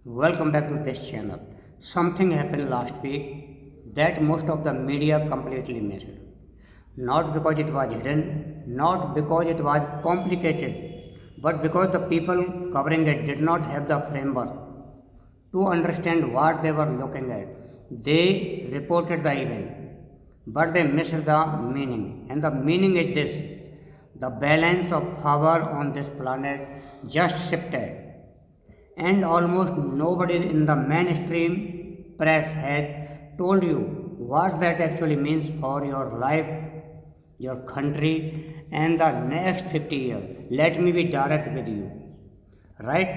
Welcome back to this channel. Something happened last week that most of the media completely missed. Not because it was hidden, not because it was complicated, but because the people covering it did not have the framework to understand what they were looking at. They reported the event, but they missed the meaning. And the meaning is this: the balance of power on this planet just shifted, and almost nobody in the mainstream press has told you what that actually means for your life, your country, and the next 50 years. Let me be direct with you, right?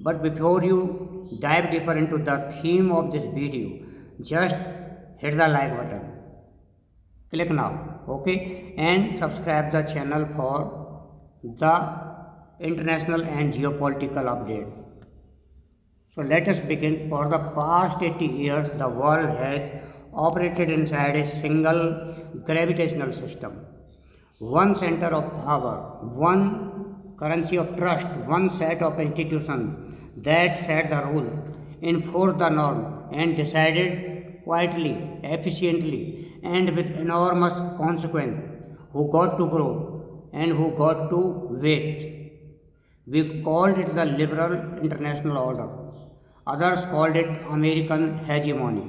But before you dive deeper into the theme of this video, just hit the like button, click now, okay, and subscribe the channel for the international and geopolitical update. So let us begin. For the past 80 years, the world has operated inside a single gravitational system. One center of power, one currency of trust, one set of institutions that set the rule, enforced the norm, and decided quietly, efficiently, and with enormous consequence who got to grow and who got to wait. We called it the liberal international order. Others called it American hegemony.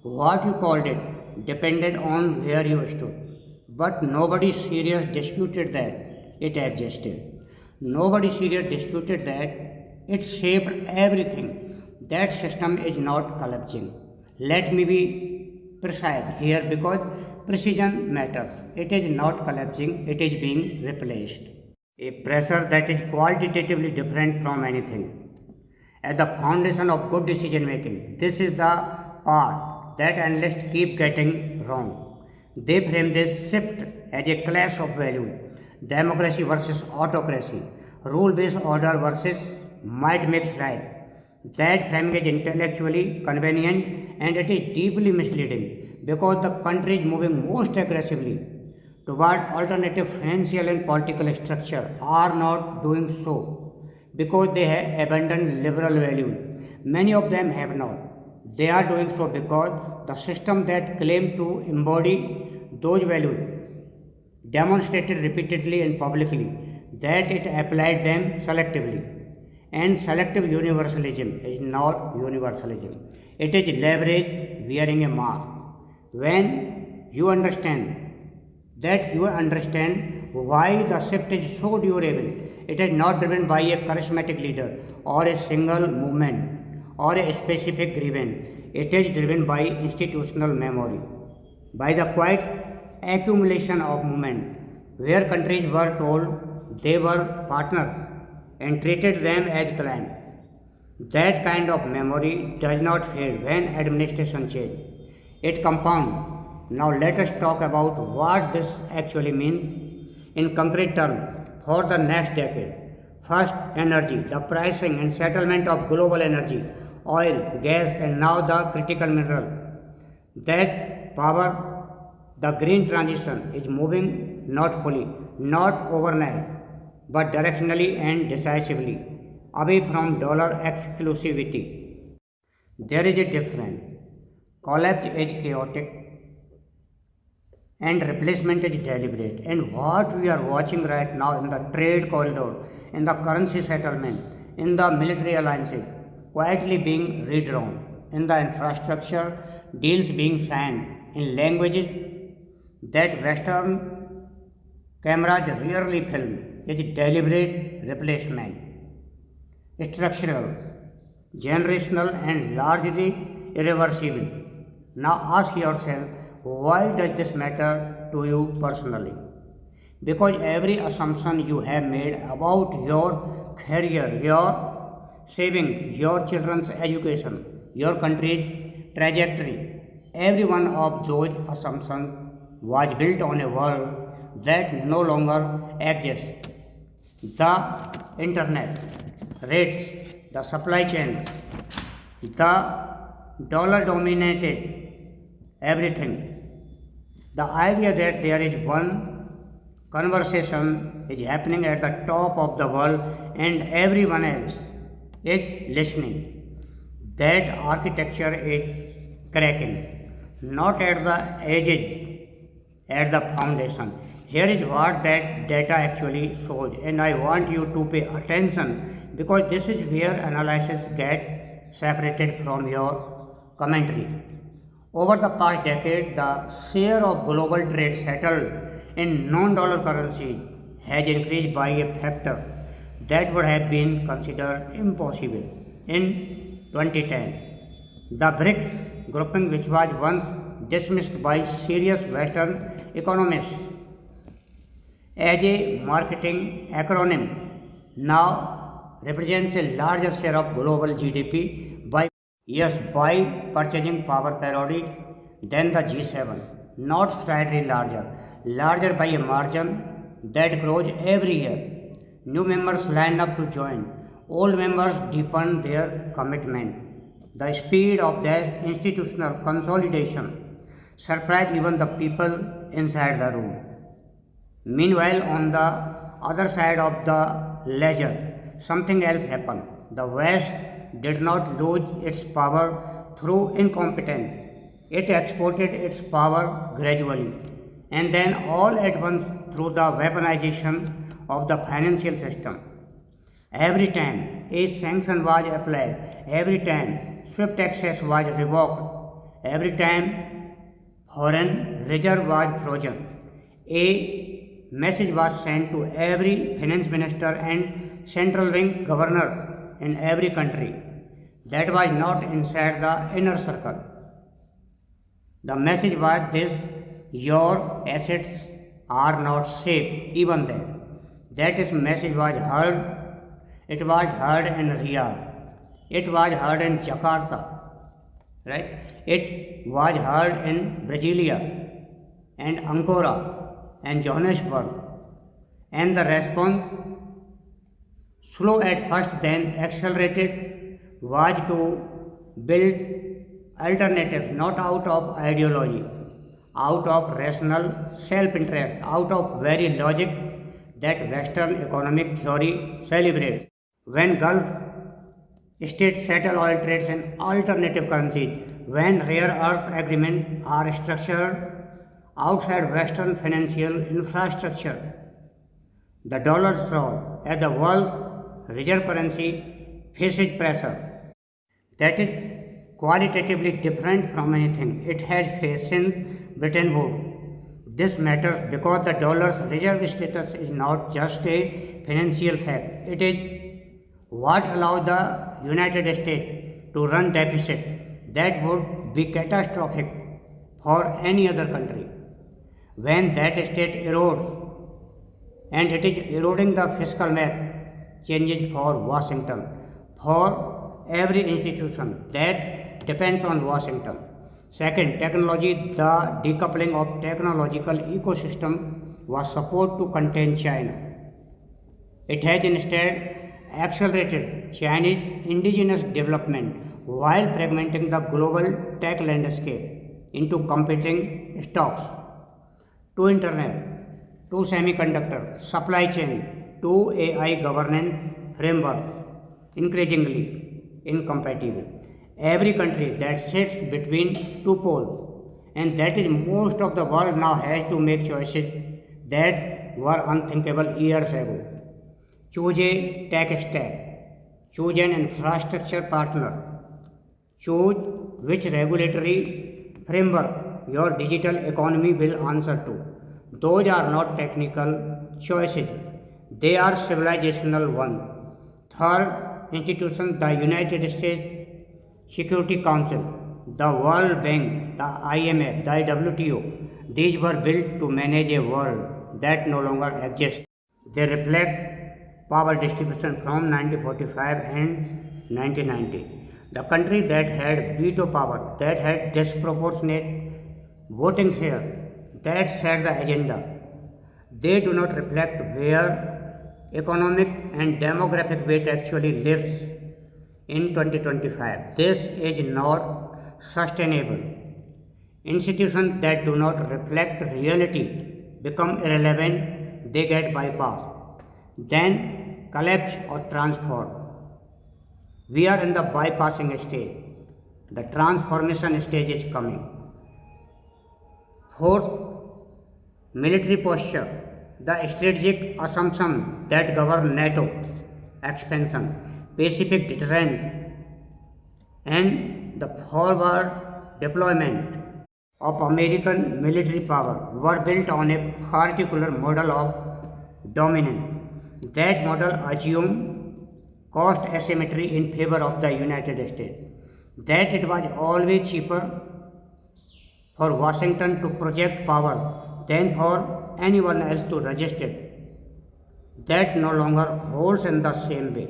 What you called it depended on where you stood. But nobody serious disputed that it existed. Nobody serious disputed that it shaped everything. That system is not collapsing. Let me be precise here because precision matters. It is not collapsing, it is being replaced. A pressure that is qualitatively different from anything. At the foundation of good decision making, this is the part that analysts keep getting wrong. They frame this shift as a clash of values: democracy versus autocracy, rule based order versus might makes right. That framing is intellectually convenient and it is deeply misleading because the country is moving most aggressively toward alternative financial and political structure are not doing so because they have abandoned liberal values. Many of them have not. They are doing so because the system that claimed to embody those values demonstrated repeatedly and publicly that it applied them selectively. And selective universalism is not universalism. It is leverage wearing a mask. When you understand you understand why the shift is so durable. It is not driven by a charismatic leader or a single movement or a specific grievance. It is driven by institutional memory, by the quiet accumulation of movement, where countries were told they were partners and treated them as clients. That kind of memory does not fade when administration change. It compounds. Now let us talk about what this actually means in concrete terms for the next decade. First, energy, the pricing and settlement of global energy, oil, gas, and now the critical mineral. That power, the green transition is moving not fully, not overnight, but directionally and decisively away from dollar exclusivity. There is a difference. Collapse is chaotic and replacement is deliberate. And what we are watching right now in the trade corridor, in the currency settlement, in the military alliances, quietly being redrawn, in the infrastructure deals being signed in languages that Western cameras rarely film, is deliberate replacement, structural, generational, and largely irreversible. Now ask yourself, why does this matter to you personally? Because every assumption you have made about your career, your saving, your children's education, your country's trajectory, every one of those assumptions was built on a world that no longer exists. The internet, rates, the supply chain, the dollar dominated everything. The idea that there is one conversation is happening at the top of the world and everyone else is listening. That architecture is cracking, not at the edges, at the foundation. Here is what that data actually shows, and I want you to pay attention because this is where analysis gets separated from your commentary. Over the past decade, the share of global trade settled in non-dollar currencies has increased by a factor that would have been considered impossible in 2010. The BRICS grouping, which was once dismissed by serious Western economists as a marketing acronym, now represents a larger share of global GDP by purchasing power parity than the G7, not slightly larger by a margin that grows every year. New members line up to join. Old members deepen their commitment. The speed of that institutional consolidation surprised even the people inside the room. Meanwhile, on the other side of the ledger, something else happened. The West did not lose its power through incompetence. It exported its power gradually and then all at once through the weaponization of the financial system. Every time a sanction was applied, every time swift access was revoked, every time foreign reserve was frozen, a message was sent to every finance minister and central bank governor in every country that was not inside the inner circle. The message was this: your assets are not safe even there. That message was heard. It was heard in Riyadh. It was heard in Jakarta. Right? It was heard in Brasilia and Ankara and Johannesburg. And the response, slow at first then accelerated, was to build alternatives not out of ideology, out of rational self-interest, out of very logic that Western economic theory celebrates. When Gulf states settle oil trades in alternative currencies, when rare earth agreements are structured outside Western financial infrastructure, the dollar's role as the world's reserve currency faces pressure that is qualitatively different from anything it has faced since Bretton Woods. This matters because the dollar's reserve status is not just a financial fact, it is what allows the United States to run deficit that would be catastrophic for any other country. When that state erodes, and it is eroding the fiscal math changes for Washington, for every institution that depends on Washington. Second, technology, the decoupling of technological ecosystem was supposed to contain China. It has instead accelerated Chinese indigenous development while fragmenting the global tech landscape into competing stocks, to internet, to semiconductor, supply chain, to AI governance framework, increasingly incompatible. Every country that sits between two poles, and that is most of the world now has to make choices that were unthinkable years ago. Choose a tech stack, choose an infrastructure partner, choose which regulatory framework your digital economy will answer to. Those are not technical choices, they are civilizational ones. Third, institutions, the United States Security Council, the World Bank, the IMF, the WTO, these were built to manage a world that no longer exists. They reflect power distribution from 1945 and 1990. The country that had veto power, that had disproportionate voting share, that set the agenda. They do not reflect where economic and demographic weight actually lives in 2025. This is not sustainable. Institutions that do not reflect reality become irrelevant, they get bypassed, then collapse or transform. We are in the bypassing stage. The transformation stage is coming. Fourth, military posture. The strategic assumption that govern NATO expansion, Pacific deterrence, and the forward deployment of American military power were built on a particular model of dominance. That model assumed cost asymmetry in favor of the United States, that it was always cheaper for Washington to project power than for anyone else to resist it. That no longer holds in the same way.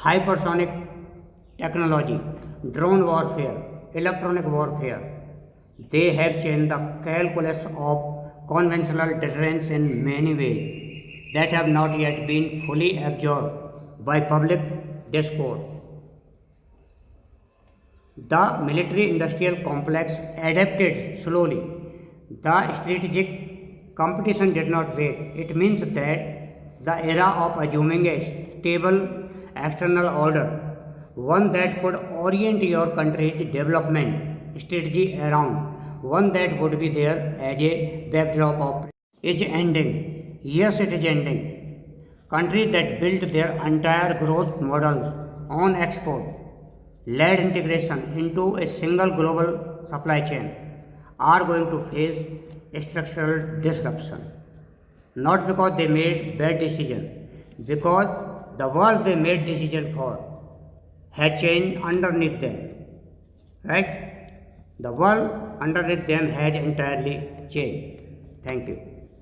Hypersonic technology, drone warfare, electronic warfare, they have changed the calculus of conventional deterrence in many ways that have not yet been fully absorbed by public discourse. The military industrial complex adapted slowly. The strategic competition did not wait. It means that the era of assuming a stable external order, one that could orient your country's development strategy around, one that would be there as a backdrop of, is ending. Yes, it is ending. Countries that built their entire growth models on export led integration into a single global supply chain are going to face structural disruption. Not because they made bad decisions, because the world they made decision for has changed underneath them. Right? The world underneath them has entirely changed. Thank you.